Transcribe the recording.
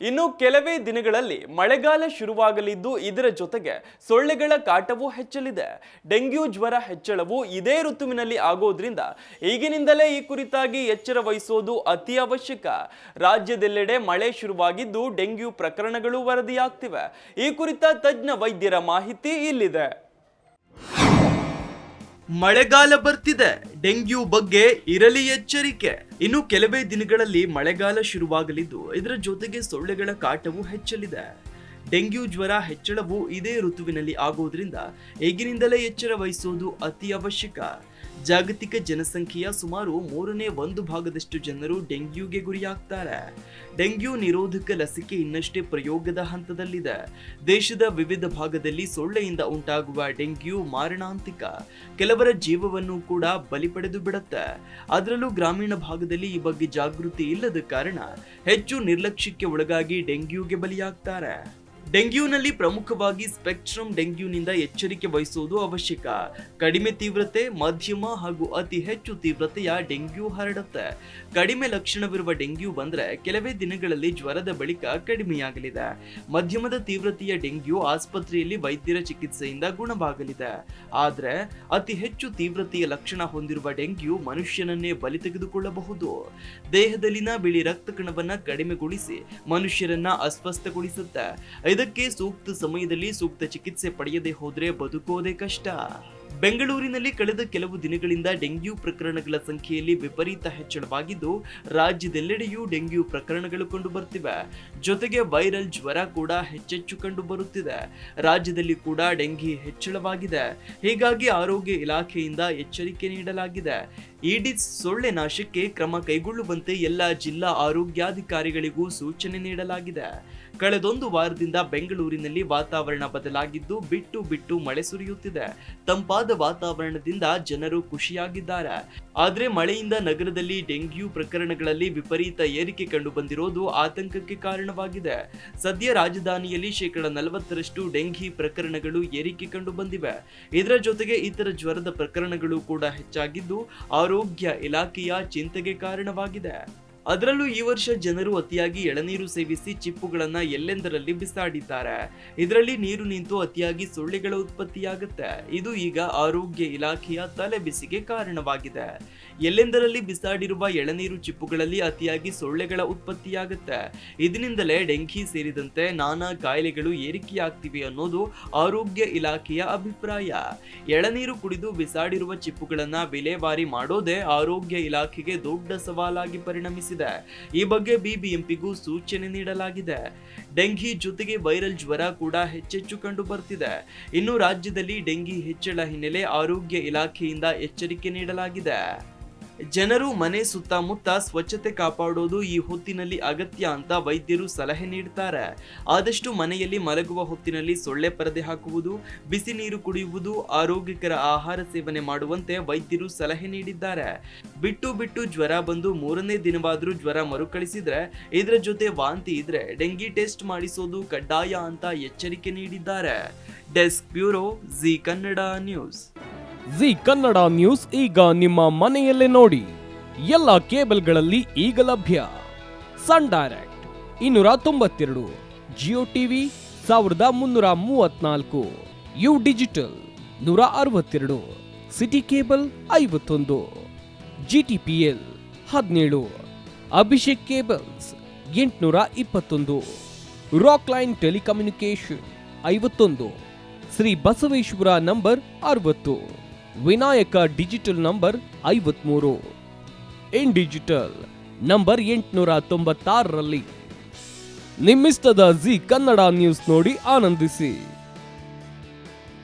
ಇನ್ನು ಕೆಲವೇ ದಿನಗಳಲ್ಲಿ ಮಳೆಗಾಲ ಶುರುವಾಗಲಿದ್ದು ಇದರ ಜೊತೆಗೆ ಸೊಳ್ಳೆಗಳ ಕಾಟವೂ ಹೆಚ್ಚಲಿದೆ. ಡೆಂಗ್ಯೂ ಜ್ವರ ಹೆಚ್ಚಳವು ಇದೇ ಋತುವಿನಲ್ಲಿ ಆಗೋದ್ರಿಂದ ಈಗಿನಿಂದಲೇ ಈ ಕುರಿತಾಗಿ ಎಚ್ಚರ ವಹಿಸೋದು ಅತಿ ಅವಶ್ಯಕ. ರಾಜ್ಯದೆಲ್ಲೆಡೆ ಮಳೆ ಶುರುವಾಗಿದ್ದು ಡೆಂಗ್ಯೂ ಪ್ರಕರಣಗಳು ವರದಿಯಾಗ್ತಿವೆ. ಈ ಕುರಿತ ತಜ್ಞ ವೈದ್ಯರ ಮಾಹಿತಿ ಇಲ್ಲಿದೆ. ಮಳೆಗಾಲ ಬರ್ತಿದೆ, ಡೆಂಗ್ಯೂ ಬಗ್ಗೆ ಇರಲಿ ಎಚ್ಚರಿಕೆ. ಇನ್ನು ಕೆಲವೇ ದಿನಗಳಲ್ಲಿ ಮಳೆಗಾಲ ಶುರುವಾಗಲಿದ್ದು ಇದರ ಜೊತೆಗೆ ಸೊಳ್ಳೆಗಳ ಕಾಟವು ಹೆಚ್ಚಲಿದೆ. ಡೆಂಗ್ಯೂ ಜ್ವರ ಹೆಚ್ಚಳವು ಇದೇ ಋತುವಿನಲ್ಲಿ ಆಗೋದ್ರಿಂದ ಈಗಿನಿಂದಲೇ ಎಚ್ಚರ ವಹಿಸೋದು ಅತಿ ಅವಶ್ಯಕ. ಜಾಗತಿಕ ಜನಸಂಖ್ಯೆಯ ಸುಮಾರು 1/3 ಜನರು ಡೆಂಗ್ಯೂಗೆ ಗುರಿಯಾಗ್ತಾರೆ. ಡೆಂಗ್ಯೂ ನಿರೋಧಕ ಲಸಿಕೆ ಇನ್ನಷ್ಟೇ ಪ್ರಯೋಗದ ಹಂತದಲ್ಲಿದೆ. ದೇಶದ ವಿವಿಧ ಭಾಗದಲ್ಲಿ ಸೊಳ್ಳೆಯಿಂದ ಉಂಟಾಗುವ ಡೆಂಗ್ಯೂ ಮಾರಣಾಂತಿಕ. ಕೆಲವರ ಜೀವವನ್ನು ಕೂಡ ಬಲಿ ಪಡೆದು ಬಿಡುತ್ತೆ. ಅದರಲ್ಲೂ ಗ್ರಾಮೀಣ ಭಾಗದಲ್ಲಿ ಈ ಬಗ್ಗೆ ಜಾಗೃತಿ ಇಲ್ಲದ ಕಾರಣ ಹೆಚ್ಚು ನಿರ್ಲಕ್ಷ್ಯಕ್ಕೆ ಒಳಗಾಗಿ ಡೆಂಗ್ಯೂಗೆ ಬಲಿಯಾಗ್ತಾರೆ. ಡೆಂಗ್ಯೂನಲ್ಲಿ ಪ್ರಮುಖವಾಗಿ ಸ್ಪೆಕ್ಟ್ರಮ್ ಡೆಂಗ್ಯೂನಿಂದ ಎಚ್ಚರಿಕೆ ವಹಿಸುವುದು ಅವಶ್ಯಕ. ಕಡಿಮೆ ತೀವ್ರತೆ, ಮಧ್ಯಮ ಹಾಗೂ ಅತಿ ಹೆಚ್ಚು ತೀವ್ರತೆಯ ಡೆಂಗ್ಯೂ ಹರಡುತ್ತೆ. ಕಡಿಮೆ ಲಕ್ಷಣವಿರುವ ಡೆಂಗ್ಯೂ ಬಂದ್ರೆ ಕೆಲವೇ ದಿನಗಳಲ್ಲಿ ಜ್ವರದ ಬಳಿಕ ಕಡಿಮೆಯಾಗಲಿದೆ. ಮಧ್ಯಮದ ತೀವ್ರತೆಯ ಡೆಂಗ್ಯೂ ಆಸ್ಪತ್ರೆಯಲ್ಲಿ ವೈದ್ಯರ ಚಿಕಿತ್ಸೆಯಿಂದ ಗುಣವಾಗಲಿದೆ. ಆದ್ರೆ ಅತಿ ಹೆಚ್ಚು ತೀವ್ರತೆಯ ಲಕ್ಷಣ ಹೊಂದಿರುವ ಡೆಂಗ್ಯೂ ಮನುಷ್ಯನನ್ನೇ ಬಲಿ ತೆಗೆದುಕೊಳ್ಳಬಹುದು. ದೇಹದಲ್ಲಿನ ಬಿಳಿ ರಕ್ತ ಕಣವನ್ನ ಕಡಿಮೆಗೊಳಿಸಿ ಮನುಷ್ಯರನ್ನ ಅಸ್ವಸ್ಥಗೊಳಿಸುತ್ತೆ. ಇದಕ್ಕೆ ಸೂಕ್ತ ಸಮಯದಲ್ಲಿ ಸೂಕ್ತ ಚಿಕಿತ್ಸೆ ಪಡೆಯದೆ ಹೋದ್ರೆ ಬದುಕೋದೇ ಕಷ್ಟ. ಬೆಂಗಳೂರಿನಲ್ಲಿ ಕಳೆದ ಕೆಲವು ದಿನಗಳಿಂದ ಡೆಂಗ್ಯೂ ಪ್ರಕರಣಗಳ ಸಂಖ್ಯೆಯಲ್ಲಿ ವಿಪರೀತ ಹೆಚ್ಚಳವಾಗಿದ್ದು ರಾಜ್ಯದೆಲ್ಲೆಡೆಯೂ ಡೆಂಗ್ಯೂ ಪ್ರಕರಣಗಳು ಕಂಡು ಬರ್ತಿವೆ. ಜೊತೆಗೆ ವೈರಲ್ ಜ್ವರ ಕೂಡ ಹೆಚ್ಚೆಚ್ಚು ಕಂಡು ಬರುತ್ತಿದೆ. ರಾಜ್ಯದಲ್ಲಿ ಕೂಡ ಡೆಂಗಿ ಹೆಚ್ಚಳವಾಗಿದೆ. ಹೀಗಾಗಿ ಆರೋಗ್ಯ ಇಲಾಖೆಯಿಂದ ಎಚ್ಚರಿಕೆ ನೀಡಲಾಗಿದೆ. ಈಡಿಸ್ ಸೊಳ್ಳೆ ನಾಶಕ್ಕೆ ಕ್ರಮ ಕೈಗೊಳ್ಳುವಂತೆ ಎಲ್ಲ ಜಿಲ್ಲಾ ಆರೋಗ್ಯಾಧಿಕಾರಿಗಳಿಗೂ ಸೂಚನೆ ನೀಡಲಾಗಿದೆ. ಕಳೆದೊಂದು ವಾರದಿಂದ ಬೆಂಗಳೂರಿನಲ್ಲಿ ವಾತಾವರಣ ಬದಲಾಗಿದ್ದು ಬಿಟ್ಟು ಬಿಟ್ಟು ಮಳೆ ಸುರಿಯುತ್ತಿದೆ. ತಂಪಾದ ವಾತಾವರಣದಿಂದ ಜನರು ಖುಷಿಯಾಗಿದ್ದಾರೆ. ಆದ್ರೆ ಮಳೆಯಿಂದ ನಗರದಲ್ಲಿ ಡೆಂಗ್ಯೂ ಪ್ರಕರಣಗಳಲ್ಲಿ ವಿಪರೀತ ಏರಿಕೆ ಕಂಡು ಬಂದಿರೋದು ಆತಂಕಕ್ಕೆ ಕಾರಣವಾಗಿದೆ. ಸದ್ಯ ರಾಜಧಾನಿಯಲ್ಲಿ 40% ಡೆಂಗಿ ಪ್ರಕರಣಗಳು ಏರಿಕೆ ಕಂಡು ಬಂದಿವೆ. ಇದರ ಜೊತೆಗೆ ಇತರ ಜ್ವರದ ಪ್ರಕರಣಗಳು ಕೂಡ ಹೆಚ್ಚಾಗಿದ್ದು ಆರೋಗ್ಯ ಇಲಾಖೆಯ ಚಿಂತೆಗೆ ಕಾರಣವಾಗಿದೆ. ಅದರಲ್ಲೂ ಈ ವರ್ಷ ಜನರು ಅತಿಯಾಗಿ ಎಳನೀರು ಸೇವಿಸಿ ಚಿಪ್ಪುಗಳನ್ನ ಎಲ್ಲೆಂದರಲ್ಲಿ ಬಿಸಾಡಿದ್ದಾರೆ. ಇದರಲ್ಲಿ ನೀರು ನಿಂತು ಅತಿಯಾಗಿ ಸೊಳ್ಳೆಗಳ ಉತ್ಪತ್ತಿಯಾಗುತ್ತೆ. ಇದು ಈಗ ಆರೋಗ್ಯ ಇಲಾಖೆಯ ತಲೆಬಿಸಿಗೆ ಕಾರಣವಾಗಿದೆ. ಎಲ್ಲೆಂದರಲ್ಲಿ ಬಿಸಾಡಿರುವ ಎಳನೀರು ಚಿಪ್ಪುಗಳಲ್ಲಿ ಅತಿಯಾಗಿ ಸೊಳ್ಳೆಗಳ ಉತ್ಪತ್ತಿಯಾಗುತ್ತೆ. ಇದರಿಂದಲೇ ಡೆಂಗಿ ಸೇರಿದಂತೆ ನಾನಾ ಕಾಯಿಲೆಗಳು ಏರಿಕೆಯಾಗ್ತಿವೆ ಅನ್ನೋದು ಆರೋಗ್ಯ ಇಲಾಖೆಯ ಅಭಿಪ್ರಾಯ. ಎಳನೀರು ಕುಡಿದು ಬಿಸಾಡಿರುವ ಚಿಪ್ಪುಗಳನ್ನ ವಿಲೇವಾರಿ ಮಾಡೋದೇ ಆರೋಗ್ಯ ಇಲಾಖೆಗೆ ದೊಡ್ಡ ಸವಾಲಾಗಿ ಪರಿಣಮಿಸಿದೆ. ಈ ಬಗ್ಗೆ ಬಿಬಿಎಂಪಿಗೂ ಸೂಚನೆ ನೀಡಲಾಗಿದೆ. ಡೆಂಗಿ ಜೊತೆಗೆ ವೈರಲ್ ಜ್ವರ ಕೂಡ ಹೆಚ್ಚೆಚ್ಚು ಕಂಡು ಬರ್ತಿದೆ. ಇನ್ನು ರಾಜ್ಯದಲ್ಲಿ ಡೆಂಗಿ ಹೆಚ್ಚಳ ಹಿನ್ನೆಲೆ ಆರೋಗ್ಯ ಇಲಾಖೆಯಿಂದ ಎಚ್ಚರಿಕೆ ನೀಡಲಾಗಿದೆ. ಜನರು ಮನೆ ಸುತ್ತಮುತ್ತ ಸ್ವಚ್ಛತೆ ಕಾಪಾಡೋದು ಈ ಹೊತ್ತಿನಲ್ಲಿ ಅಗತ್ಯ ಅಂತ ವೈದ್ಯರು ಸಲಹೆ ನೀಡುತ್ತಾರೆ. ಆದಷ್ಟು ಮನೆಯಲ್ಲಿ ಮಲಗುವ ಹೊತ್ತಿನಲ್ಲಿ ಸೊಳ್ಳೆ ಪರದೆ ಹಾಕುವುದು, ಬಿಸಿ ನೀರು ಕುಡಿಯುವುದು, ಆರೋಗ್ಯಕರ ಆಹಾರ ಸೇವನೆ ಮಾಡುವಂತೆ ವೈದ್ಯರು ಸಲಹೆ ನೀಡಿದ್ದಾರೆ. ಬಿಟ್ಟು ಬಿಟ್ಟು ಜ್ವರ ಬಂದು 3ನೇ ದಿನವಾದ್ರೂ ಜ್ವರ ಮರುಕಳಿಸಿದ್ರೆ, ಇದರ ಜೊತೆ ವಾಂತಿ ಇದ್ರೆ ಡೆಂಗಿ ಟೆಸ್ಟ್ ಮಾಡಿಸೋದು ಕಡ್ಡಾಯ ಅಂತ ಎಚ್ಚರಿಕೆ ನೀಡಿದ್ದಾರೆ. Desk bureau, Zee Kannada news. Zee Kannada news ಈಗ ನಿಮ್ಮ ಮನೆಯಲ್ಲೇ ನೋಡಿ. ಎಲ್ಲ ಕೇಬಲ್ಗಳಲ್ಲಿ ಈಗ ಲಭ್ಯ. Sun Direct 292, Jio TV 1334, U digital 162, city cable 51, GTPL 17, Abhishek cables 821, Rockline telecommunication 51, Shri Basaveshwara number 60, Vinayaka digital number 53, in digital number 896ರಲ್ಲಿ. ನಿಮ್ಮಿಸ್ತದ ಜಿ ಕನ್ನಡ ನ್ಯೂಸ್ ನೋಡಿ ಆನಂದಿಸಿ.